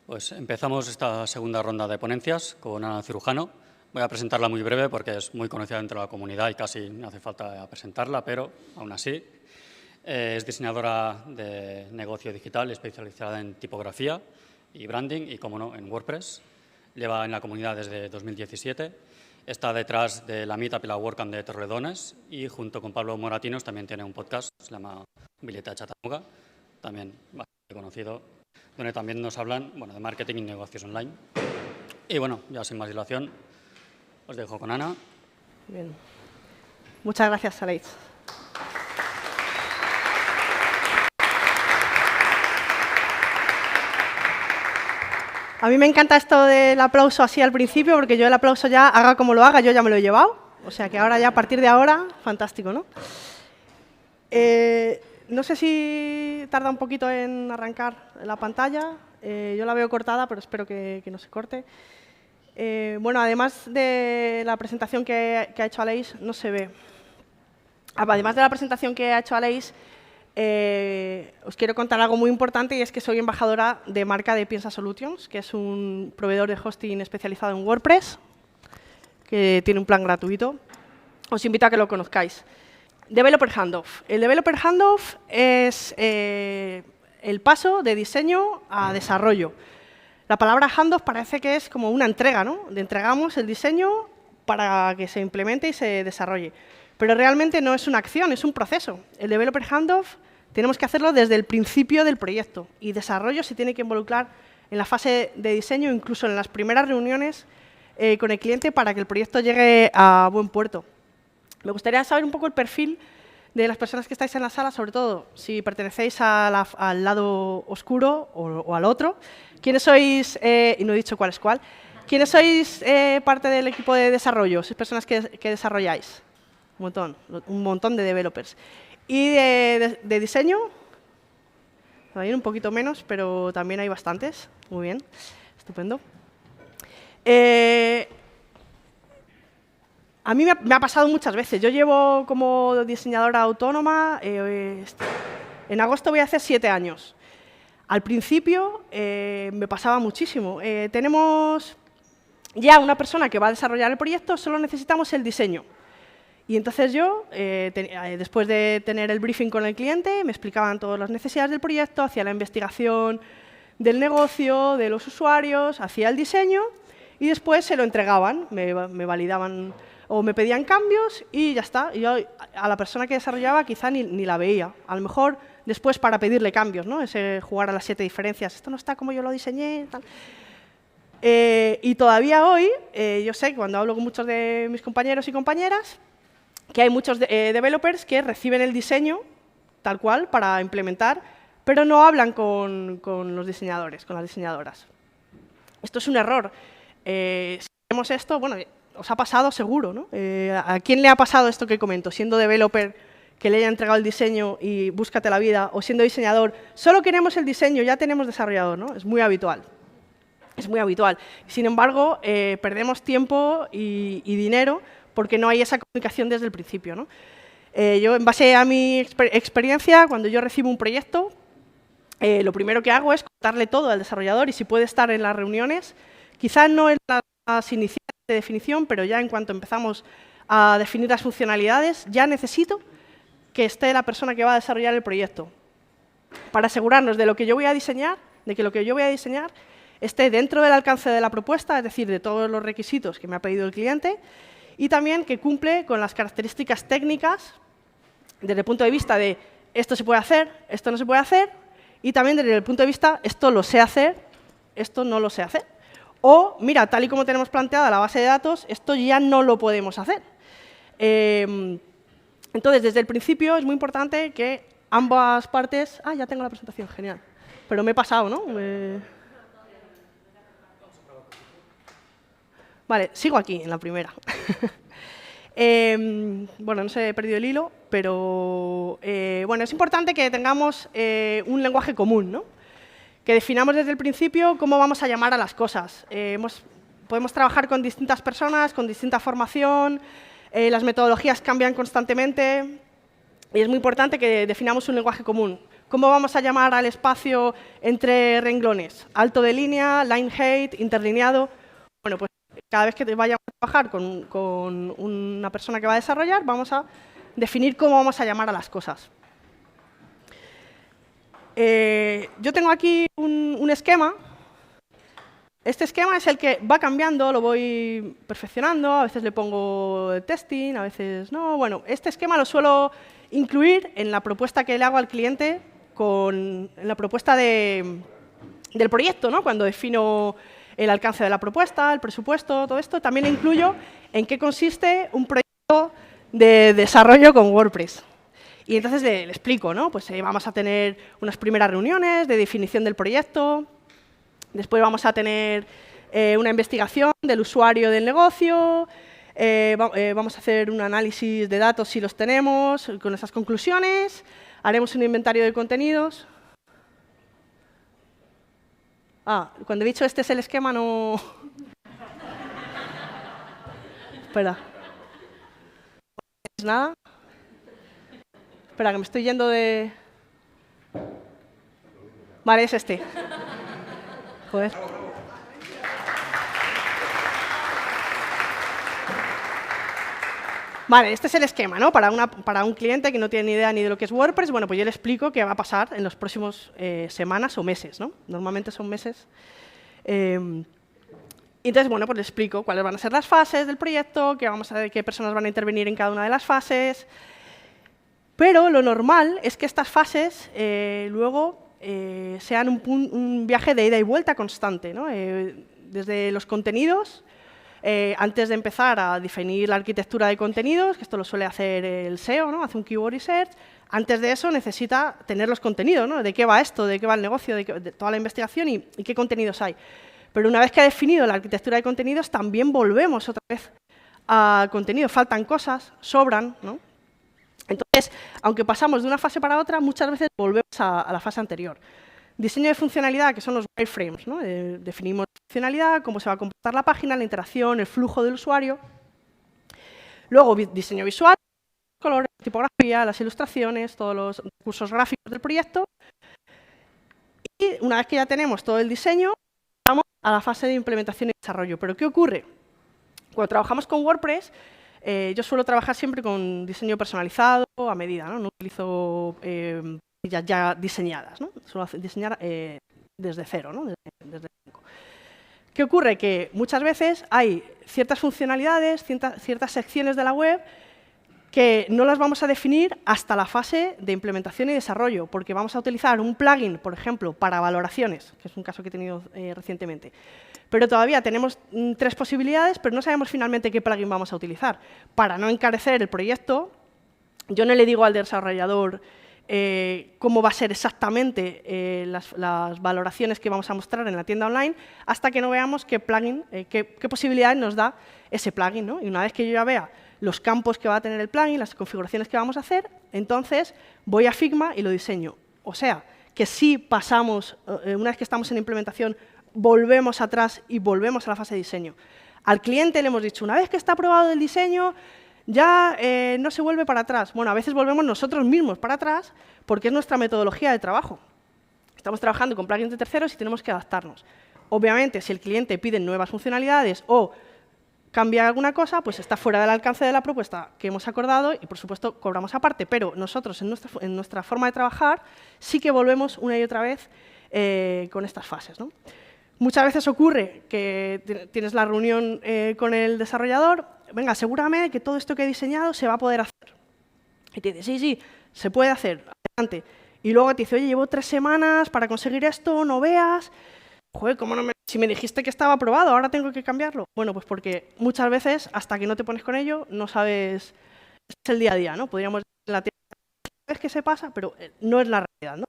Pues empezamos esta segunda ronda de ponencias con Ana Cirujano. Voy a presentarla muy breve porque es muy conocida dentro de la comunidad y casi no hace falta presentarla, pero aún así. Es diseñadora de negocio digital especializada en tipografía y branding y, como no, en WordPress. Lleva en la comunidad desde 2017. Está detrás de la Meetup y la WordCamp de Torredones y junto con Pablo Moratinos también tiene un podcast, se llama Bileta Chattanooga, también bastante conocido, donde también nos hablan de marketing y negocios online. Y bueno, ya sin más dilación, os dejo con Ana. Bien. Muchas gracias, Aleix. A mí me encanta esto del aplauso así al principio, porque yo el aplauso ya, haga como lo haga, yo ya me lo he llevado. O sea que ahora ya, a partir de ahora, fantástico, ¿no? No sé si tarda un poquito en arrancar la pantalla. Yo la veo cortada, pero espero que no se corte. Bueno, además de la presentación que ha hecho Aleix, no se ve. Además de la presentación que ha hecho Aleix, os quiero contar algo muy importante, y es que soy embajadora de marca de Piensa Solutions, que es un proveedor de hosting especializado en WordPress, que tiene un plan gratuito. Os invito a que lo conozcáis. Developer Handoff. El Developer Handoff es el paso de diseño a desarrollo. La palabra handoff parece que es como una entrega, ¿no? Le entregamos el diseño para que se implemente y se desarrolle. Pero realmente no es una acción, es un proceso. El Developer Handoff tenemos que hacerlo desde el principio del proyecto, y desarrollo se tiene que involucrar en la fase de diseño, incluso en las primeras reuniones con el cliente, para que el proyecto llegue a buen puerto. Me gustaría saber un poco el perfil de las personas que estáis en la sala, sobre todo si pertenecéis al lado oscuro o al otro. ¿Quiénes sois, y no he dicho cuál es cuál, quiénes sois parte del equipo de desarrollo? ¿Sois personas que desarrolláis? Un montón de developers. ¿Y de diseño? Hay un poquito menos, pero también hay bastantes. Muy bien, estupendo. A mí me ha pasado muchas veces. Yo llevo como diseñadora autónoma, en agosto voy a hacer 7 años. Al principio me pasaba muchísimo. Tenemos ya una persona que va a desarrollar el proyecto, solo necesitamos el diseño. Y entonces yo, después de tener el briefing con el cliente, me explicaban todas las necesidades del proyecto, hacía la investigación del negocio, de los usuarios, hacía el diseño y después se lo entregaban, me validaban o me pedían cambios y ya está. Y yo a la persona que desarrollaba quizá ni la veía. A lo mejor después para pedirle cambios, ¿no? Ese jugar a las 7 diferencias. Esto no está como yo lo diseñé, tal. Y todavía hoy, yo sé que cuando hablo con muchos de mis compañeros y compañeras, que hay muchos developers que reciben el diseño tal cual para implementar, pero no hablan con los diseñadores, con las diseñadoras. Esto es un error. Si hacemos esto, bueno, os ha pasado seguro, ¿no? ¿A quién le ha pasado esto que comento? Siendo developer, que le haya entregado el diseño y búscate la vida, o siendo diseñador, solo queremos el diseño, ya tenemos desarrollador, ¿no? Es muy habitual. Es muy habitual. Sin embargo, perdemos tiempo y dinero porque no hay esa comunicación desde el principio, ¿no? Yo, en base a mi experiencia, cuando yo recibo un proyecto, lo primero que hago es contarle todo al desarrollador, y si puede estar en las reuniones, quizás no en las iniciales de definición, pero ya en cuanto empezamos a definir las funcionalidades, ya necesito que esté la persona que va a desarrollar el proyecto, para asegurarnos de lo que yo voy a diseñar, de que lo que yo voy a diseñar esté dentro del alcance de la propuesta, es decir, de todos los requisitos que me ha pedido el cliente, y también que cumple con las características técnicas desde el punto de vista de esto se puede hacer, esto no se puede hacer, y también desde el punto de vista esto lo sé hacer, esto no lo sé hacer. O, mira, tal y como tenemos planteada la base de datos, esto ya no lo podemos hacer. Entonces, desde el principio es muy importante que ambas partes... Ah, ya tengo la presentación, genial. Pero me he pasado, ¿no? Vale, sigo aquí, en la primera. Bueno, no sé, he perdido el hilo, pero bueno, es importante que tengamos un lenguaje común, ¿no? Que definamos desde el principio cómo vamos a llamar a las cosas. Podemos trabajar con distintas personas, con distinta formación, las metodologías cambian constantemente y es muy importante que definamos un lenguaje común. ¿Cómo vamos a llamar al espacio entre renglones? Alto de línea, line height, interlineado. Bueno, pues cada vez que vayamos a trabajar con una persona que va a desarrollar, vamos a definir cómo vamos a llamar a las cosas. Yo tengo aquí un esquema. Este esquema es el que va cambiando, lo voy perfeccionando, a veces le pongo testing, a veces no. Bueno, este esquema lo suelo incluir en la propuesta que le hago al cliente, en la propuesta del proyecto, ¿no? Cuando defino el alcance de la propuesta, el presupuesto, todo esto, también le incluyo en qué consiste un proyecto de desarrollo con WordPress. Y entonces le explico, ¿no? Pues vamos a tener unas primeras reuniones de definición del proyecto. Después vamos a tener una investigación del usuario del negocio, vamos a hacer un análisis de datos si los tenemos, con esas conclusiones, haremos un inventario de contenidos. Cuando he dicho este es el esquema, no... Espera. ¿No es nada? Espera, que me estoy yendo de... Vale, es este. Joder. Vale, este es el esquema, ¿no? Para un cliente que no tiene ni idea ni de lo que es WordPress, bueno, pues yo le explico qué va a pasar en los próximos semanas o meses, ¿no? Normalmente son meses. Entonces, bueno, pues le explico cuáles van a ser las fases del proyecto, qué personas van a intervenir en cada una de las fases. Pero lo normal es que estas fases luego sean un viaje de ida y vuelta constante, ¿no? Desde los contenidos, antes de empezar a definir la arquitectura de contenidos, que esto lo suele hacer el SEO, ¿no? Hace un keyword research. Antes de eso necesita tener los contenidos, ¿no? De qué va esto, de qué va el negocio, de toda la investigación y qué contenidos hay. Pero una vez que ha definido la arquitectura de contenidos, también volvemos otra vez a contenido. Faltan cosas, sobran, ¿no? Entonces, aunque pasamos de una fase para otra, muchas veces volvemos a la fase anterior. Diseño de funcionalidad, que son los wireframes, ¿no? Definimos la funcionalidad, cómo se va a comportar la página, la interacción, el flujo del usuario. Luego, diseño visual, colores, tipografía, las ilustraciones, todos los recursos gráficos del proyecto. Y una vez que ya tenemos todo el diseño, vamos a la fase de implementación y desarrollo. ¿Pero qué ocurre? Cuando trabajamos con WordPress, yo suelo trabajar siempre con diseño personalizado a medida, ¿no? No utilizo ya diseñadas, ¿no? Suelo diseñar desde cero, ¿no? Desde 5. ¿Qué ocurre? Que muchas veces hay ciertas funcionalidades, ciertas secciones de la web que no las vamos a definir hasta la fase de implementación y desarrollo, porque vamos a utilizar un plugin, por ejemplo, para valoraciones, que es un caso que he tenido recientemente. Pero todavía tenemos 3 posibilidades, pero no sabemos finalmente qué plugin vamos a utilizar. Para no encarecer el proyecto, yo no le digo al desarrollador cómo va a ser exactamente las valoraciones que vamos a mostrar en la tienda online, hasta que no veamos qué plugin, qué posibilidades nos da ese plugin, ¿no? Y una vez que yo ya vea los campos que va a tener el plugin, las configuraciones que vamos a hacer, entonces voy a Figma y lo diseño. O sea, que si pasamos, una vez que estamos en implementación, volvemos atrás y volvemos a la fase de diseño. Al cliente le hemos dicho, una vez que está aprobado el diseño, ya no se vuelve para atrás. Bueno, a veces volvemos nosotros mismos para atrás porque es nuestra metodología de trabajo. Estamos trabajando con plugins de terceros y tenemos que adaptarnos. Obviamente, si el cliente pide nuevas funcionalidades o cambia alguna cosa, pues está fuera del alcance de la propuesta que hemos acordado y, por supuesto, cobramos aparte. Pero nosotros, en nuestra forma de trabajar, sí que volvemos una y otra vez con estas fases, ¿no? Muchas veces ocurre que tienes la reunión con el desarrollador, venga, asegúrame que todo esto que he diseñado se va a poder hacer. Y te dice, sí, se puede hacer, adelante. Y luego te dice, oye, llevo 3 semanas para conseguir esto, no veas. Joder, ¿cómo no si me dijiste que estaba aprobado, ahora tengo que cambiarlo? Bueno, pues porque muchas veces, hasta que no te pones con ello, no sabes, es el día a día, ¿no? Podríamos decir en la teoría, es que se pasa, pero no es la realidad, ¿no?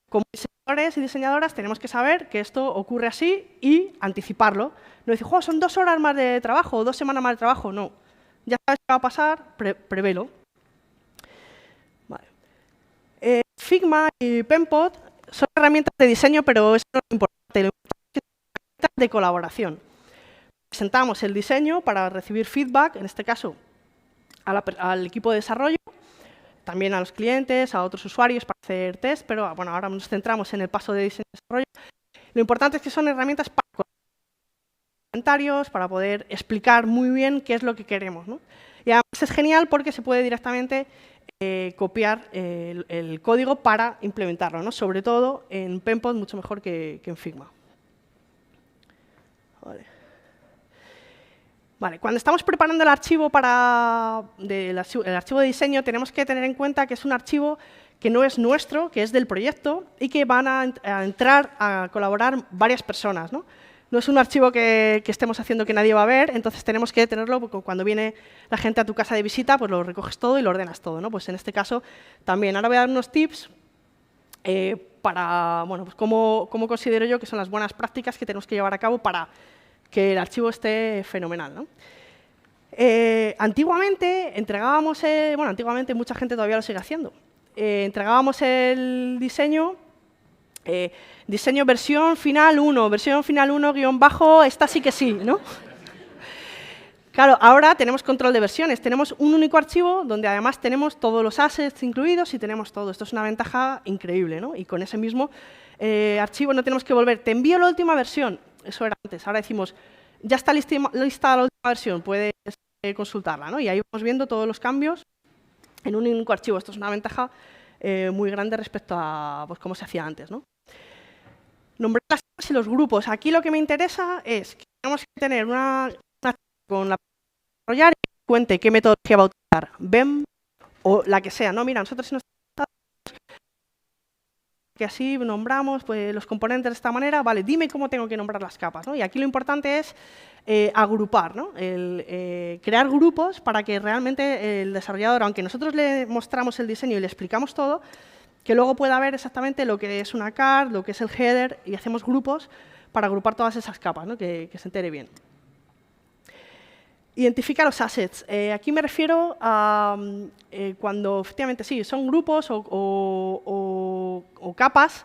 Como diseñadores y diseñadoras tenemos que saber que esto ocurre así y anticiparlo. No decir, oh, son 2 horas más de trabajo o 2 semanas más de trabajo. No. Ya sabes qué va a pasar, prevélo. Vale. Figma y Penpot son herramientas de diseño, pero eso no es importante. Lo importante es que son herramientas de colaboración. Presentamos el diseño para recibir feedback, en este caso al equipo de desarrollo, también a los clientes, a otros usuarios para hacer test, pero bueno, ahora nos centramos en el paso de diseño y desarrollo. Lo importante es que son herramientas para comentarios, para poder explicar muy bien qué es lo que queremos, ¿no? Y además es genial porque se puede directamente copiar el código para implementarlo, ¿no? Sobre todo en Penpot, mucho mejor que en Figma. Vale, cuando estamos preparando el archivo el archivo de diseño, tenemos que tener en cuenta que es un archivo que no es nuestro, que es del proyecto y que van a entrar a colaborar varias personas, ¿no? No es un archivo que estemos haciendo que nadie va a ver, entonces tenemos que tenerlo porque cuando viene la gente a tu casa de visita, pues lo recoges todo y lo ordenas todo, ¿no? Pues en este caso también. Ahora voy a dar unos tips para, bueno, pues cómo considero yo que son las buenas prácticas que tenemos que llevar a cabo para que el archivo esté fenomenal, ¿no? Antiguamente entregábamos, bueno, antiguamente mucha gente todavía lo sigue haciendo, entregábamos el diseño, diseño versión final 1, versión final 1 guión bajo, esta sí que sí, ¿no? Claro, ahora tenemos control de versiones, tenemos un único archivo donde además tenemos todos los assets incluidos y tenemos todo. Esto es una ventaja increíble, ¿no? Y con ese mismo archivo no tenemos que volver, te envío la última versión. Eso era antes, ahora decimos, ya está lista la última versión, puedes consultarla, ¿no? Y ahí vamos viendo todos los cambios en un único archivo. Esto es una ventaja muy grande respecto a pues, cómo se hacía antes, ¿no? Nombrar las clases y los grupos. Aquí lo que me interesa es que tenemos que tener una con la desarrollar y que cuente qué metodología va a utilizar, BEM o la que sea, ¿no? Mira, nosotros que así nombramos pues, los componentes de esta manera, vale, dime cómo tengo que nombrar las capas, ¿no? Y aquí lo importante es agrupar, ¿no? Crear grupos para que realmente el desarrollador, aunque nosotros le mostramos el diseño y le explicamos todo, que luego pueda ver exactamente lo que es una card, lo que es el header, y hacemos grupos para agrupar todas esas capas, ¿no? Que se entere bien. Identifica los assets. Aquí me refiero a cuando efectivamente sí, son grupos o capas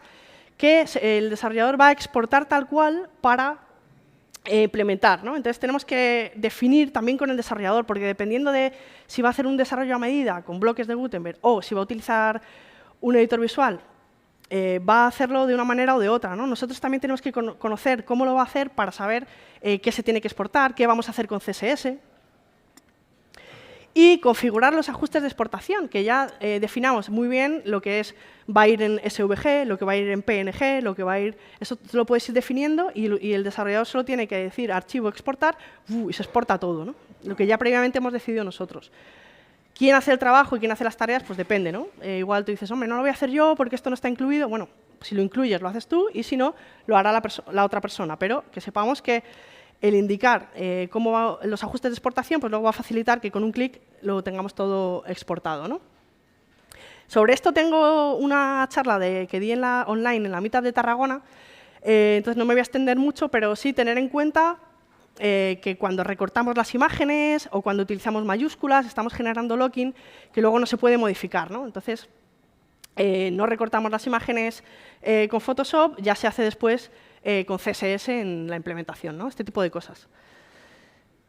que el desarrollador va a exportar tal cual para implementar, ¿no? Entonces tenemos que definir también con el desarrollador, porque dependiendo de si va a hacer un desarrollo a medida con bloques de Gutenberg o si va a utilizar un editor visual, va a hacerlo de una manera o de otra, ¿no? Nosotros también tenemos que conocer cómo lo va a hacer para saber qué se tiene que exportar, qué vamos a hacer con CSS. Y configurar los ajustes de exportación, que ya definamos muy bien lo que es, va a ir en SVG, lo que va a ir en PNG, lo que va a ir… Eso lo puedes ir definiendo y el desarrollador solo tiene que decir archivo exportar y se exporta todo, ¿no? Lo que ya previamente hemos decidido nosotros. ¿Quién hace el trabajo y quién hace las tareas? Pues depende, ¿no? Igual tú dices, hombre, no lo voy a hacer yo porque esto no está incluido. Bueno, si lo incluyes lo haces tú y si no, lo hará la otra persona. Pero que sepamos que el indicar cómo van los ajustes de exportación, pues luego va a facilitar que con un clic lo tengamos todo exportado, ¿no? Sobre esto tengo una charla que di online en la Meetup de Tarragona, entonces no me voy a extender mucho, pero sí tener en cuenta que cuando recortamos las imágenes o cuando utilizamos mayúsculas estamos generando locking que luego no se puede modificar, ¿no? Entonces, no recortamos las imágenes con Photoshop, ya se hace después con CSS en la implementación, ¿no? Este tipo de cosas.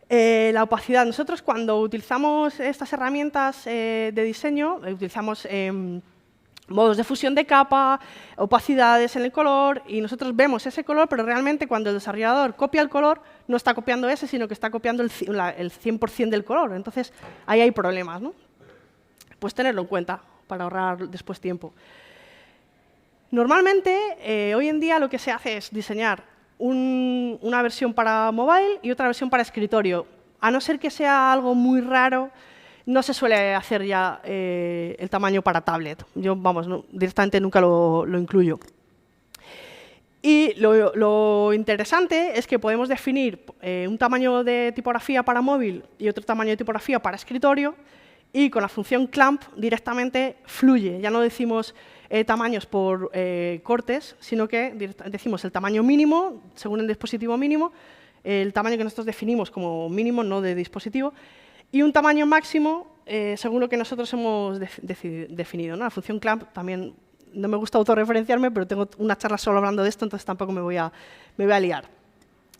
La opacidad. Nosotros cuando utilizamos estas herramientas de diseño, utilizamos modos de fusión de capa, opacidades en el color, y nosotros vemos ese color, pero realmente cuando el desarrollador copia el color, no está copiando ese, sino que está copiando el 100% del color. Entonces, ahí hay problemas, ¿no? Pues tenerlo en cuenta para ahorrar después tiempo. Normalmente, hoy en día lo que se hace es diseñar una versión para mobile y otra versión para escritorio. A no ser que sea algo muy raro, no se suele hacer ya el tamaño para tablet. Yo, vamos, directamente nunca lo incluyo. Y lo interesante es que podemos definir un tamaño de tipografía para móvil y otro tamaño de tipografía para escritorio, y con la función clamp directamente fluye. Ya no decimos tamaños por cortes, sino que decimos el tamaño mínimo, según el dispositivo mínimo, el tamaño que nosotros definimos como mínimo, no de dispositivo, y un tamaño máximo según lo que nosotros hemos definido, ¿no? La función clamp también, no me gusta autorreferenciarme, pero tengo una charla solo hablando de esto, entonces tampoco me voy a liar.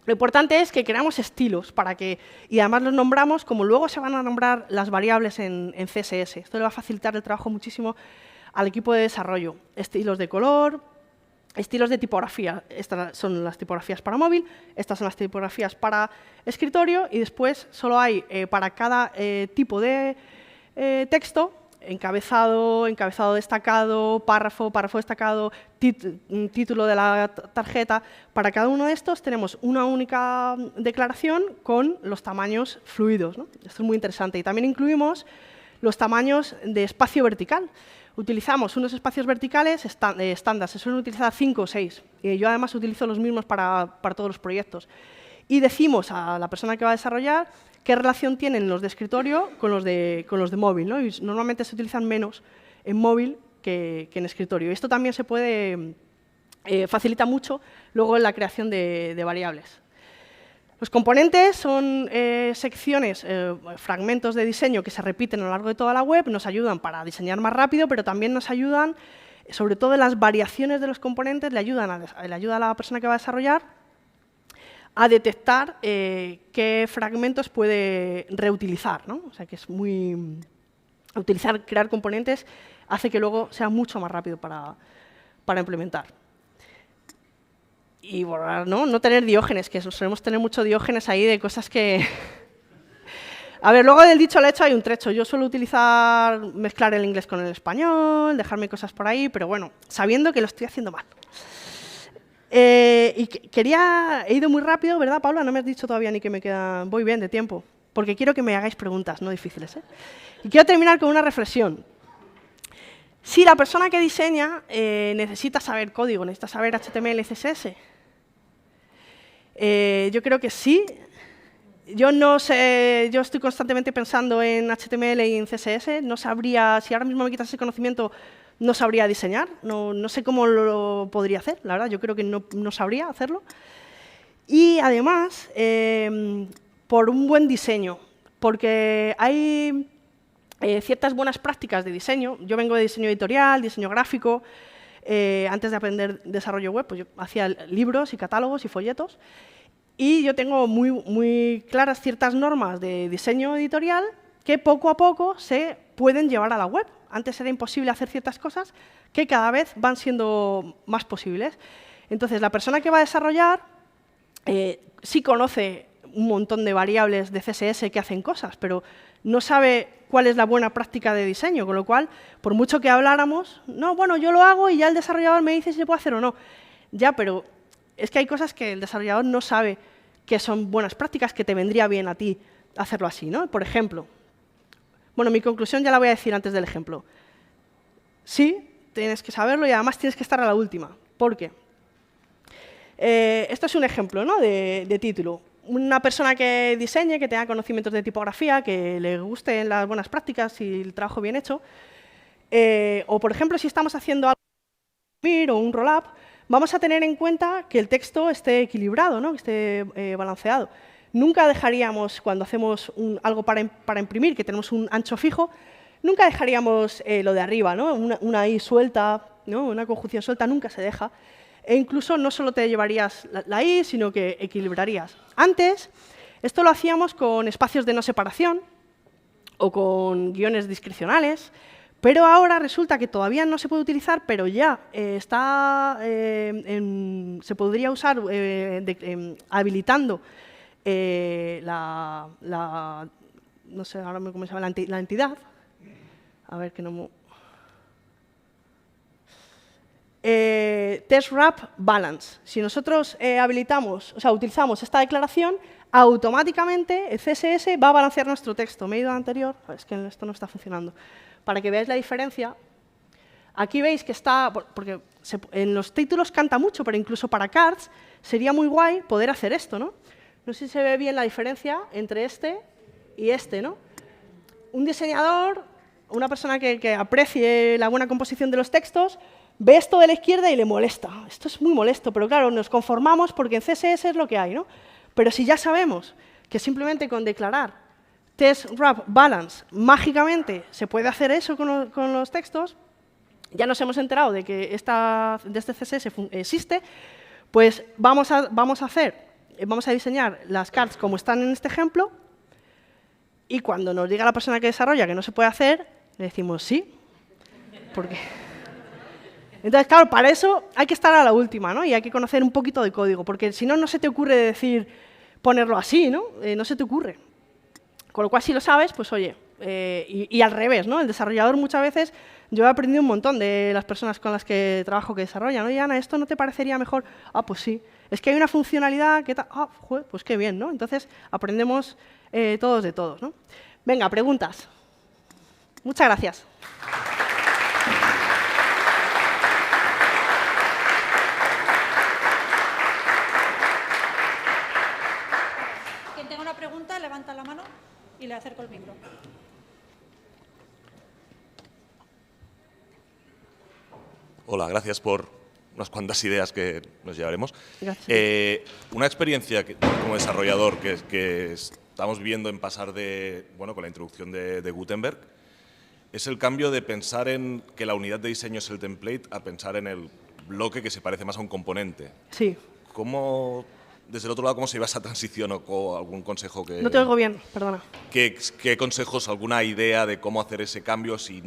Lo importante es que creamos estilos para que, y además los nombramos como luego se van a nombrar las variables en CSS. Esto le va a facilitar el trabajo muchísimo al equipo de desarrollo. Estilos de color, estilos de tipografía. Estas son las tipografías para móvil, estas son las tipografías para escritorio y después solo hay para cada tipo de texto, encabezado, encabezado destacado, párrafo, párrafo destacado, título de la tarjeta. Para cada uno de estos tenemos una única declaración con los tamaños fluidos, ¿no? Esto es muy interesante. Y también incluimos los tamaños de espacio vertical. Utilizamos unos espacios verticales estándar, se suelen utilizar 5 o 6. Y yo además utilizo los mismos para todos los proyectos. Y decimos a la persona que va a desarrollar qué relación tienen los de escritorio con los de móvil, ¿no? Y normalmente se utilizan menos en móvil que en escritorio. Y esto también se puede, facilita mucho luego en la creación de variables. Los componentes son secciones, fragmentos de diseño que se repiten a lo largo de toda la web, nos ayudan para diseñar más rápido, pero también nos ayudan, sobre todo en las variaciones de los componentes, le ayuda a la persona que va a desarrollar a detectar qué fragmentos puede reutilizar, ¿no? O sea, que es muy... crear componentes hace que luego sea mucho más rápido para implementar. Y borrar, ¿no? No tener diógenes, que solemos tener mucho diógenes ahí de cosas que... A ver, luego del dicho al hecho hay un trecho. Yo suelo mezclar el inglés con el español, dejarme cosas por ahí, pero bueno, sabiendo que lo estoy haciendo mal. Y he ido muy rápido, ¿verdad, Paula? No me has dicho todavía ni que me queda... Voy bien de tiempo, porque quiero que me hagáis preguntas, no difíciles, ¿eh? Y quiero terminar con una reflexión. Si la persona que diseña necesita saber código, necesita saber HTML y CSS, yo creo que sí. Yo no sé, yo estoy constantemente pensando en HTML y en CSS, no sabría, si ahora mismo me quitas ese conocimiento, no sabría diseñar, no sé cómo lo podría hacer, la verdad, yo creo que no sabría hacerlo. Y además, por un buen diseño, porque hay ciertas buenas prácticas de diseño. Yo vengo de diseño editorial, diseño gráfico. Antes de aprender desarrollo web, pues yo hacía libros y catálogos y folletos. Y yo tengo muy claras ciertas normas de diseño editorial que poco a poco se pueden llevar a la web. Antes era imposible hacer ciertas cosas que cada vez van siendo más posibles. Entonces, la persona que va a desarrollar sí conoce un montón de variables de CSS que hacen cosas, pero no sabe cuál es la buena práctica de diseño, con lo cual, por mucho que habláramos, no, bueno, yo lo hago y ya el desarrollador me dice si se puede hacer o no. Ya, pero es que hay cosas que el desarrollador no sabe que son buenas prácticas, que te vendría bien a ti hacerlo así, ¿no? Por ejemplo, bueno, mi conclusión ya la voy a decir antes del ejemplo. Sí, tienes que saberlo y además tienes que estar a la última. ¿Por qué? Esto es un ejemplo, ¿no? de título. Una persona que diseñe, que tenga conocimientos de tipografía, que le gusten las buenas prácticas y el trabajo bien hecho, o, por ejemplo, si estamos haciendo algo o un roll-up, vamos a tener en cuenta que el texto esté equilibrado, ¿no? Que esté balanceado. Nunca dejaríamos, cuando hacemos algo para imprimir, que tenemos un ancho fijo, nunca dejaríamos lo de arriba, ¿no? Una I suelta, ¿no? Una conjunción suelta nunca se deja. E incluso no solo te llevarías la I, sino que equilibrarías. Antes, esto lo hacíamos con espacios de no separación o con guiones discrecionales, pero ahora resulta que todavía no se puede utilizar, pero ya se podría usar habilitando no sé ahora cómo se llama, la entidad. A ver que no... Test Wrap Balance. Si nosotros utilizamos esta declaración, automáticamente el CSS va a balancear nuestro texto. Me he ido al anterior, es que esto no está funcionando. Para que veáis la diferencia, aquí veis que está, porque en los títulos canta mucho, pero incluso para cards sería muy guay poder hacer esto, ¿no? No sé si se ve bien la diferencia entre este y este, ¿no? Un diseñador, una persona que aprecie la buena composición de los textos, ve esto de la izquierda y le molesta. Esto es muy molesto, pero claro, nos conformamos porque en CSS es lo que hay, ¿no? Pero si ya sabemos que simplemente con declarar Test Wrap Balance, mágicamente se puede hacer eso con los textos, ya nos hemos enterado de que este CSS existe, pues vamos a diseñar las cards como están en este ejemplo y cuando nos diga la persona que desarrolla que no se puede hacer, le decimos sí, porque... Entonces, claro, para eso hay que estar a la última, ¿no? Y hay que conocer un poquito de código, porque si no, no se te ocurre decir ponerlo así, ¿no? No se te ocurre. Con lo cual, si lo sabes, pues oye, y al revés, ¿no? El desarrollador muchas veces, yo he aprendido un montón de las personas con las que trabajo que desarrollan. Oye, Ana, ¿esto no te parecería mejor? Ah, pues sí. Es que hay una funcionalidad que tal. Ah, joder, pues qué bien, ¿no? Entonces, aprendemos todos de todos, ¿no? Venga, preguntas. Muchas gracias. Quien tenga una pregunta, levanta la mano y le acerco el micro. Hola, gracias por unas cuantas ideas que nos llevaremos. Gracias. Una experiencia como desarrollador que estamos viendo en pasar de, bueno, con la introducción de Gutenberg, es el cambio de pensar en que la unidad de diseño es el template a pensar en el bloque que se parece más a un componente. Sí. ¿Cómo, desde el otro lado, cómo se lleva esa transición o algún consejo que... No te oigo bien, perdona. ¿Qué consejos, alguna idea de cómo hacer ese cambio, si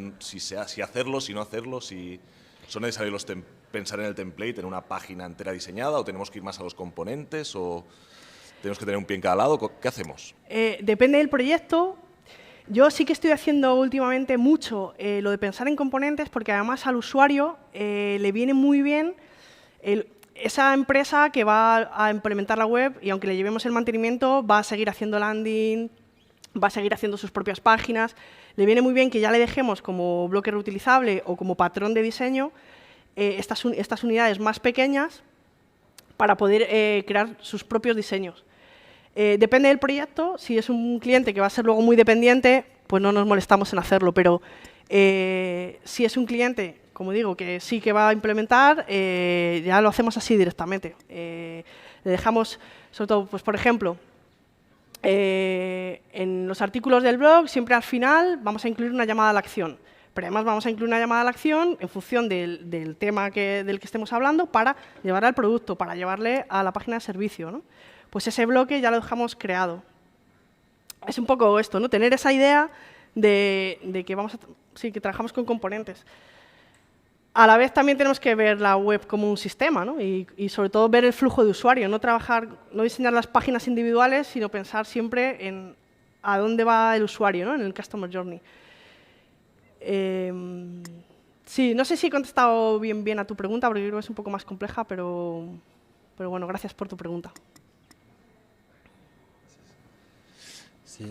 hacerlo, si no hacerlo, si son necesarios pensar en el template, en una página entera diseñada, o tenemos que ir más a los componentes, o tenemos que tener un pie en cada lado? ¿Qué hacemos? Depende del proyecto. Yo sí que estoy haciendo últimamente mucho lo de pensar en componentes, porque además al usuario le viene muy bien esa empresa que va a implementar la web, y aunque le llevemos el mantenimiento, va a seguir haciendo landing, va a seguir haciendo sus propias páginas. Le viene muy bien que ya le dejemos como bloque reutilizable o como patrón de diseño estas unidades más pequeñas para poder crear sus propios diseños. Depende del proyecto. Si es un cliente que va a ser luego muy dependiente, pues no nos molestamos en hacerlo, pero si es un cliente, como digo, que sí que va a implementar, ya lo hacemos así directamente. Le dejamos, sobre todo, pues por ejemplo, en los artículos del blog, siempre al final vamos a incluir una llamada a la acción. Pero además vamos a incluir una llamada a la acción en función del tema del que estemos hablando para llevarle al producto, para llevarle a la página de servicio, ¿no? Pues ese bloque ya lo dejamos creado. Es un poco esto, ¿no? Tener esa idea de que que trabajamos con componentes. A la vez también tenemos que ver la web como un sistema, ¿no? Y sobre todo ver el flujo de usuario, no diseñar las páginas individuales, sino pensar siempre en a dónde va el usuario, ¿no? En el Customer Journey. Sí, no sé si he contestado bien a tu pregunta, porque creo que es un poco más compleja, pero bueno, gracias por tu pregunta. Sí,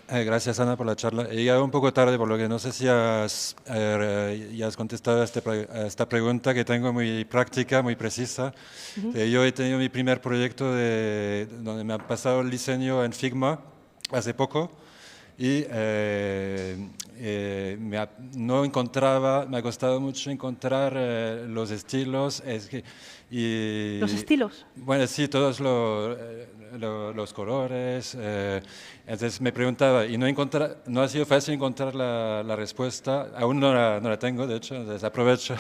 gracias, Ana, por la charla. He llegado un poco tarde, por lo que no sé si ya has contestado a esta pregunta que tengo muy práctica, muy precisa. Yo he tenido mi primer proyecto donde me ha pasado el diseño en Figma hace poco y no encontraba, me ha costado mucho encontrar los estilos. ¿Los estilos? Bueno, sí, todos los colores. Entonces me preguntaba, y no ha sido fácil encontrar la respuesta, aún no la tengo, de hecho, entonces aprovecho.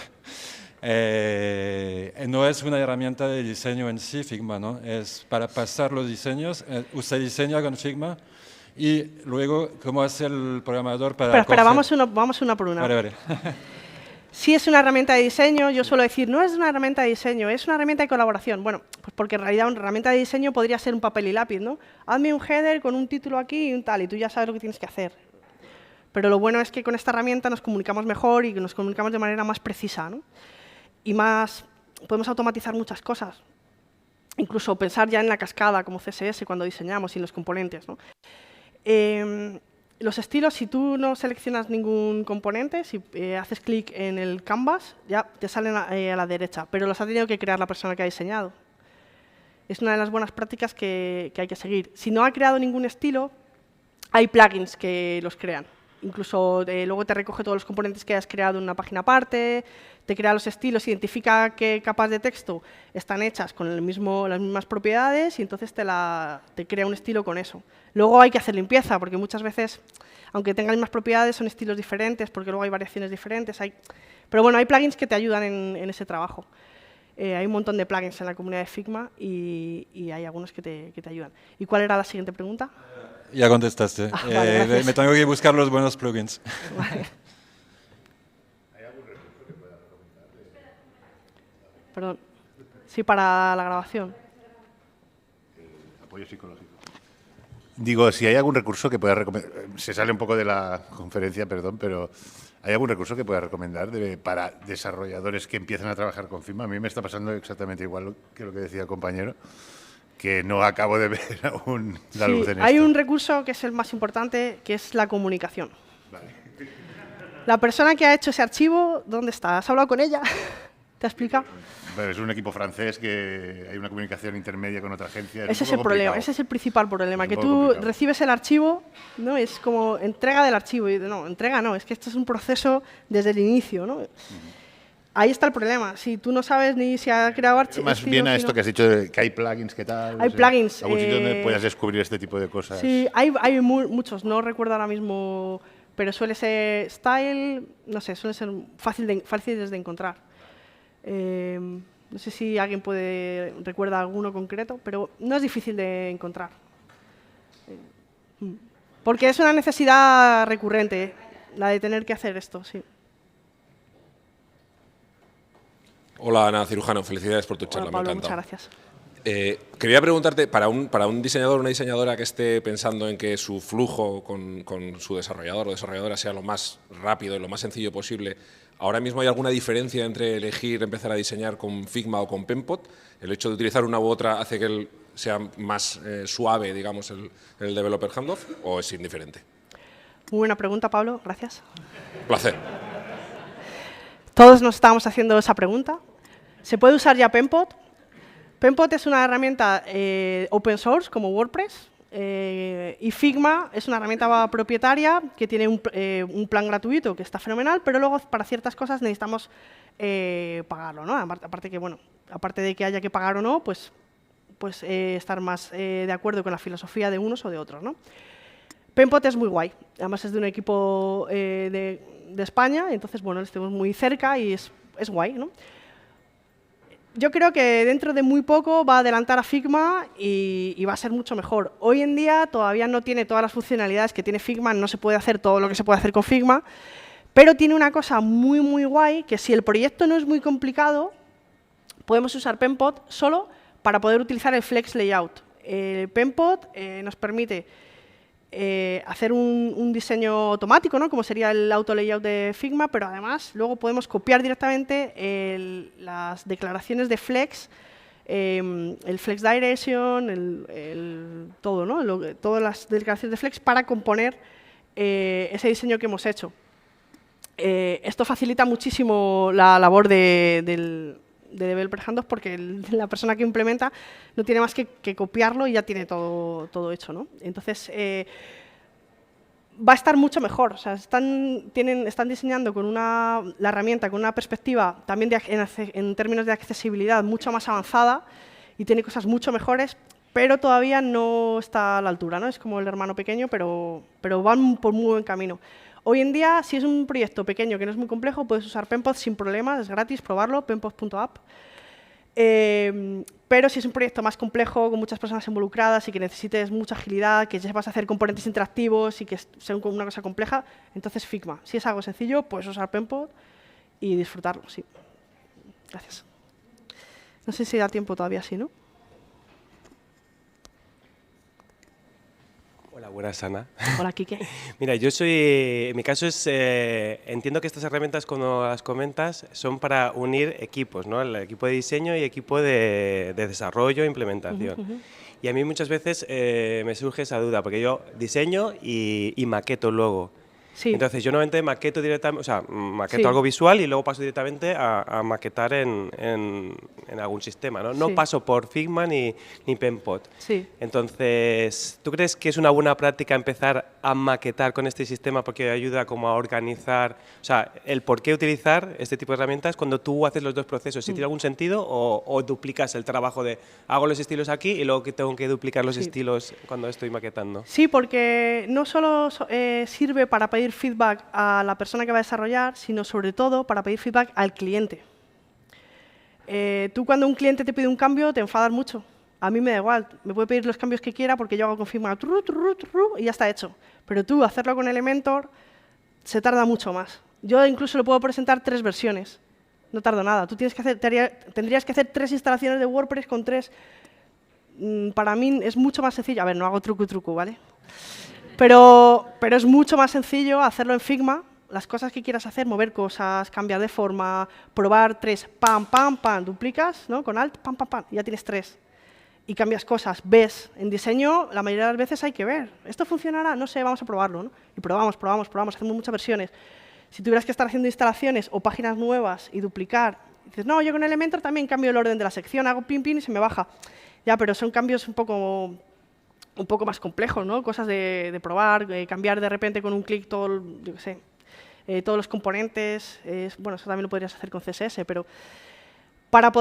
No es una herramienta de diseño en sí, Figma, ¿no? Es para pasar los diseños, usted diseña con Figma, y luego, ¿cómo hace el programador para...? Espera, vamos una por una. Vale. Sí es una herramienta de diseño, yo suelo decir, no es una herramienta de diseño, es una herramienta de colaboración. Bueno, pues porque en realidad una herramienta de diseño podría ser un papel y lápiz, ¿no? Hazme un header con un título aquí y un tal, y tú ya sabes lo que tienes que hacer. Pero lo bueno es que con esta herramienta nos comunicamos mejor y que nos comunicamos de manera más precisa, ¿no? Y podemos automatizar muchas cosas. Incluso pensar ya en la cascada como CSS cuando diseñamos y en los componentes, ¿no? Los estilos, si tú no seleccionas ningún componente, si haces clic en el canvas, ya te salen a la derecha, pero los ha tenido que crear la persona que ha diseñado. Es una de las buenas prácticas que hay que seguir. Si no ha creado ningún estilo, hay plugins que los crean. Incluso luego te recoge todos los componentes que hayas creado en una página aparte, te crea los estilos, identifica qué capas de texto están hechas con las mismas propiedades y entonces te crea un estilo con eso. Luego hay que hacer limpieza, porque muchas veces, aunque tengan las mismas propiedades, son estilos diferentes, porque luego hay variaciones diferentes. Pero bueno, hay plugins que te ayudan en ese trabajo. Hay un montón de plugins en la comunidad de Figma y hay algunos que te ayudan. ¿Y cuál era la siguiente pregunta? Ya contestaste. Vale, me tengo que buscar los buenos plugins. ¿Hay algún Perdón. Sí, para la grabación. Apoyo psicológico. Digo, si hay algún recurso que pueda recomendar, se sale un poco de la conferencia, perdón, pero ¿hay algún recurso que pueda recomendar para desarrolladores que empiezan a trabajar con Figma? A mí me está pasando exactamente igual que lo que decía el compañero, que no acabo de ver aún la luz en esto. Hay un recurso que es el más importante, que es la comunicación. Vale. La persona que ha hecho ese archivo, ¿dónde está? ¿Has hablado con ella? ¿Te ha explicado? Bueno, es un equipo francés que hay una comunicación intermedia con otra agencia. Ese es el problema, ese es el principal problema, Es que un tú poco complicado. recibes el archivo, ¿no? Es como entrega del archivo. Y no, entrega no, es que esto es un proceso desde el inicio, ¿no? Ahí está el problema. Si tú no sabes ni si ha creado archivos... Más bien a esto que has dicho, que hay plugins, ¿qué tal? Hay plugins. ¿Algún sitio donde puedas descubrir este tipo de cosas? Sí, hay muchos, no recuerdo ahora mismo, pero suele ser Style, no sé, suele ser fáciles de encontrar. No sé si alguien recuerda alguno concreto, pero no es difícil de encontrar. Porque es una necesidad recurrente, la de tener que hacer esto, sí. Hola, Ana Cirujano, felicidades por tu Hola, charla, Pablo, me encanta. muchas gracias. Quería preguntarte, para un diseñador o una diseñadora que esté pensando en que su flujo con su desarrollador o desarrolladora sea lo más rápido y lo más sencillo posible, ¿ahora mismo hay alguna diferencia entre empezar a diseñar con Figma o con Penpot? ¿El hecho de utilizar una u otra hace que sea más suave, digamos, el developer handoff, o es indiferente? Muy buena pregunta, Pablo, gracias. Placer. Todos nos estamos haciendo esa pregunta. ¿Se puede usar ya Penpot? Penpot es una herramienta open source como WordPress y Figma es una herramienta propietaria que tiene un plan gratuito que está fenomenal, pero luego para ciertas cosas necesitamos pagarlo, ¿no? Aparte de que haya que pagar o no, pues estar más de acuerdo con la filosofía de unos o de otros, ¿no? Penpot es muy guay, además es de un equipo de España, entonces bueno, estamos muy cerca y es guay, ¿no? Yo creo que dentro de muy poco va a adelantar a Figma y va a ser mucho mejor. Hoy en día todavía no tiene todas las funcionalidades que tiene Figma, no se puede hacer todo lo que se puede hacer con Figma, pero tiene una cosa muy, muy guay, que si el proyecto no es muy complicado, podemos usar Penpot solo para poder utilizar el Flex Layout. Penpot nos permite hacer un diseño automático, ¿no? Como sería el auto layout de Figma, pero además luego podemos copiar directamente las declaraciones de Flex, el Flex Direction, todo, ¿no? Todas las declaraciones de Flex para componer ese diseño que hemos hecho. Esto facilita muchísimo la labor de Developer Handoff porque la persona que implementa no tiene más que copiarlo y ya tiene todo hecho, ¿no? Entonces, va a estar mucho mejor. O sea, están diseñando con la herramienta con una perspectiva también en términos de accesibilidad mucho más avanzada y tiene cosas mucho mejores, pero todavía no está a la altura, ¿no? Es como el hermano pequeño, pero van por muy buen camino. Hoy en día, si es un proyecto pequeño que no es muy complejo, puedes usar Penpot sin problemas, es gratis, probarlo, penpot.app. Pero si es un proyecto más complejo, con muchas personas involucradas y que necesites mucha agilidad, que ya vas a hacer componentes interactivos y que sea una cosa compleja, entonces Figma. Si es algo sencillo, puedes usar Penpot y disfrutarlo, sí. Gracias. No sé si da tiempo todavía, sí, ¿no? Hola, buenas, Ana. Hola, Quique. Mira, en mi caso entiendo que estas herramientas, cuando las comentas, son para unir equipos, ¿no? El equipo de diseño y equipo de desarrollo e implementación. Y a mí muchas veces me surge esa duda, porque yo diseño y maqueto luego. Sí. Entonces, yo normalmente maqueto directamente, o sea, maqueto Sí. algo visual y luego paso directamente a maquetar en algún sistema, ¿no? No Sí. paso por Figma ni Penpot. Sí. Entonces, ¿tú crees que es una buena práctica empezar a maquetar con este sistema porque ayuda como a organizar, o sea, el por qué utilizar este tipo de herramientas cuando tú haces los dos procesos? ¿Si tiene algún sentido o duplicas el trabajo de hago los estilos aquí y luego que tengo que duplicar los Sí. estilos cuando estoy maquetando? Sí, porque no solo sirve para pedir feedback a la persona que va a desarrollar, sino sobre todo para pedir feedback al cliente. Tú cuando un cliente te pide un cambio te enfadas mucho. A mí me da igual, me puede pedir los cambios que quiera porque yo hago con Figma y ya está hecho. Pero tú hacerlo con Elementor se tarda mucho más. Yo incluso le puedo presentar 3 versiones No tardo nada. Tú tendrías que hacer 3 instalaciones de WordPress con 3. Para mí es mucho más sencillo. A ver, no hago truco, ¿vale? Pero es mucho más sencillo hacerlo en Figma. Las cosas que quieras hacer, mover cosas, cambiar de forma, probar 3, pam, pam, pam, duplicas, ¿no? Con Alt, pam, pam, pam, y ya tienes 3. Y cambias cosas, ves. En diseño, la mayoría de las veces hay que ver. ¿Esto funcionará? No sé, vamos a probarlo, ¿no? Y probamos, hacemos muchas versiones. Si tuvieras que estar haciendo instalaciones o páginas nuevas y duplicar, dices, no, yo con Elementor también cambio el orden de la sección, hago pin, pin y se me baja. Ya, pero son cambios un poco más complejos, ¿no? Cosas de probar, cambiar de repente con un clic todo, yo qué sé, todos los componentes. Bueno, eso también lo podrías hacer con CSS, pero para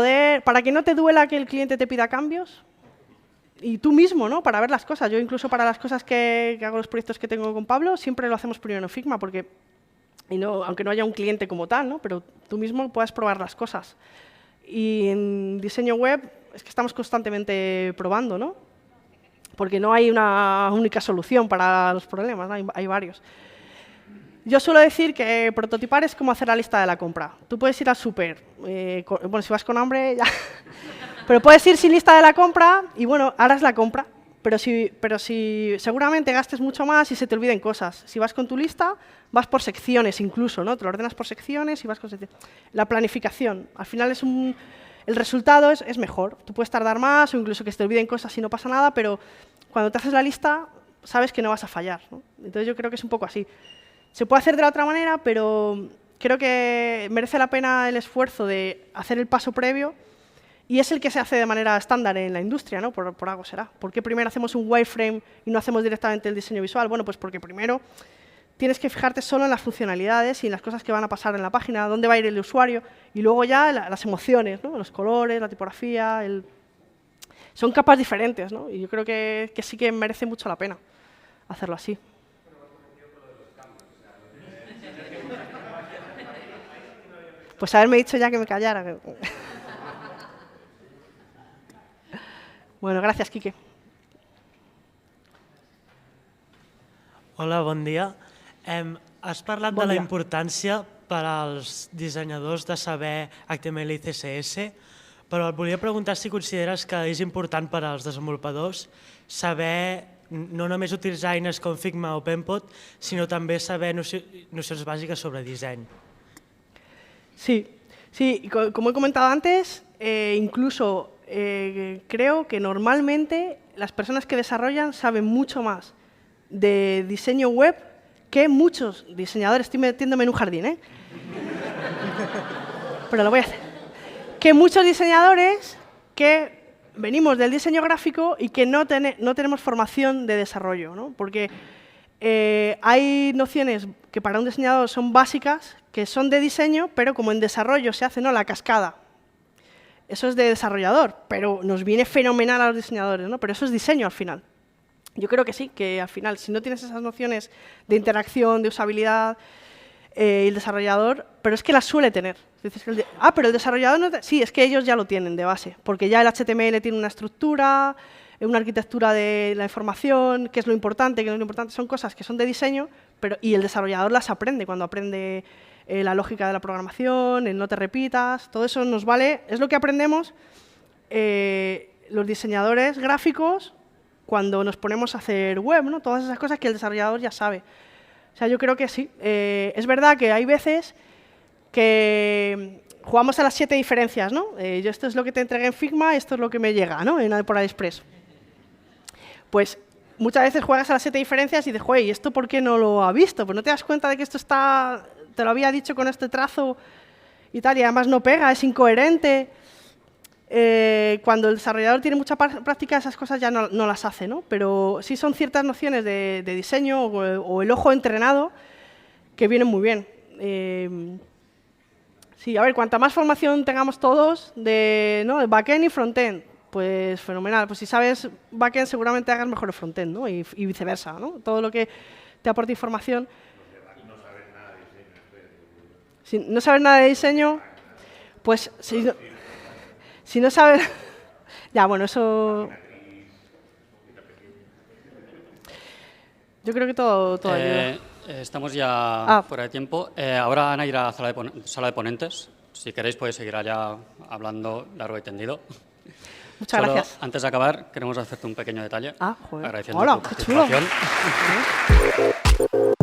que no te duela que el cliente te pida cambios, y tú mismo, ¿no? Para ver las cosas. Yo incluso para las cosas que hago, los proyectos que tengo con Pablo, siempre lo hacemos primero en Figma, porque aunque no haya un cliente como tal, ¿no? Pero tú mismo puedas probar las cosas. Y en diseño web es que estamos constantemente probando, ¿no? Porque no hay una única solución para los problemas, ¿no? Hay varios. Yo suelo decir que prototipar es como hacer la lista de la compra. Tú puedes ir al súper, bueno, si vas con hambre ya, pero puedes ir sin lista de la compra y, bueno, harás la compra, pero si seguramente gastes mucho más y se te olviden cosas. Si vas con tu lista, vas por secciones incluso, ¿no? Te lo ordenas por secciones y vas con secciones. La planificación, al final el resultado es mejor. Tú puedes tardar más o incluso que se te olviden cosas y no pasa nada, pero cuando te haces la lista, sabes que no vas a fallar, ¿no? Entonces yo creo que es un poco así. Se puede hacer de la otra manera, pero creo que merece la pena el esfuerzo de hacer el paso previo y es el que se hace de manera estándar en la industria, ¿no? Por algo será. ¿Por qué primero hacemos un wireframe y no hacemos directamente el diseño visual? Bueno, pues porque primero tienes que fijarte solo en las funcionalidades y en las cosas que van a pasar en la página, dónde va a ir el usuario y luego ya las emociones, ¿no? Los colores, la tipografía, son capas diferentes, ¿no? Y yo creo que sí que merece mucho la pena hacerlo así. Pues haberme dicho ya que me callara. Bueno, gracias, Quique. Hola, bon dia. Has parlat de la importància per als dissenyadors de saber HTML i CSS, però et volia preguntar si consideres que és important per als desenvolupadors saber no només utilitzar eines com Figma o Penpot, sinó també saber nocions bàsiques sobre disseny. Sí, como he comentado antes, incluso creo que normalmente las personas que desarrollan saben mucho más de diseño web que muchos diseñadores. Estoy metiéndome en un jardín, ¿eh? Pero lo voy a hacer. Que muchos diseñadores que venimos del diseño gráfico y que no tenemos formación de desarrollo, ¿no? Porque hay nociones que para un diseñador son básicas, que son de diseño, pero como en desarrollo se hace, ¿no? La cascada. Eso es de desarrollador, pero nos viene fenomenal a los diseñadores, ¿no? Pero eso es diseño al final. Yo creo que sí, que al final, si no tienes esas nociones de interacción, de usabilidad, el desarrollador, pero es que las suele tener. Dices que pero el desarrollador no sí, es que ellos ya lo tienen de base, porque ya el HTML tiene una estructura, una arquitectura de la información, qué es lo importante, qué no es lo importante, son cosas que son de diseño, y el desarrollador las aprende cuando aprende la lógica de la programación, el no te repitas, todo eso nos vale, es lo que aprendemos los diseñadores gráficos cuando nos ponemos a hacer web, ¿no? Todas esas cosas que el desarrollador ya sabe. O sea, yo creo que sí. Es verdad que hay veces que jugamos a las 7 diferencias, ¿no? Yo esto es lo que te entregué en Figma, esto es lo que me llega, ¿no? Por AliExpress. Pues muchas veces juegas a las 7 diferencias y dices, joder, ¿y esto por qué no lo ha visto? Pues no te das cuenta de que esto te lo había dicho con este trazo y tal, y además no pega, es incoherente. Cuando el desarrollador tiene mucha práctica, esas cosas ya no las hace, ¿no? Pero sí son ciertas nociones de diseño o el ojo entrenado que vienen muy bien. Sí, a ver, cuanta más formación tengamos todos de backend y frontend, pues fenomenal. Pues si sabes backend, seguramente hagas mejor el frontend, ¿no? Y viceversa, ¿no? Todo lo que te aporte información. Si no sabes nada de diseño, pues si no sabes... Ya, bueno, eso... Yo creo que todo ayuda. Estamos ya fuera de tiempo. Ahora van a ir a sala de ponentes. Si queréis, podéis seguir allá hablando largo y tendido. Muchas Solo, gracias. antes de acabar, queremos hacerte un pequeño detalle. Joder. Agradeciendo Hola, tu qué chulo. participación.